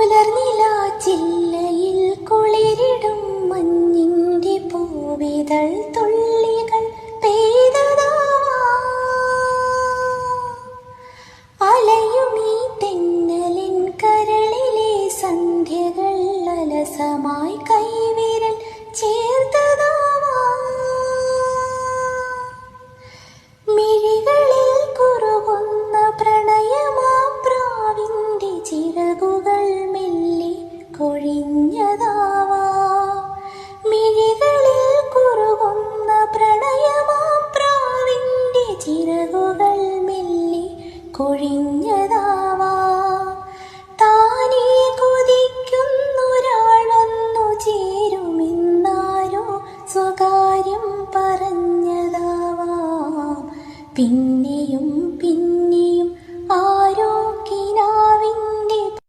പുലർനിലാച്ചില്ലയിൽ കുളിരിടും മഞ്ഞിന്റെ പൂവിതൾ തുള്ളികൾ പെയ്തതാവാം. അലയുമീ തെന്നലിൻ കരളിലെ സന്ധ്യകൾ അലസമായി കൈവിരൽ ചേർത്തതാവാം. മിഴികളിൽ കുറുകുന്ന പ്രണയമാപ്രാവിന്റെ ചിറകുകൾ മെല്ലെ കൊഴിഞ്ഞതാവാം. മിഴികളിൽ കുറുകുന്ന പ്രണയമാപ്രാവിന്റെ ചിറകുകൾ മെല്ലെ കൊഴിഞ്ഞതാവാം. താനേ കൊതിക്കുന്നൊരാൾ വന്നു ചേരുമെന്നാരോ സ്വകാര്യം പറഞ്ഞതാവാം. പിന്നെ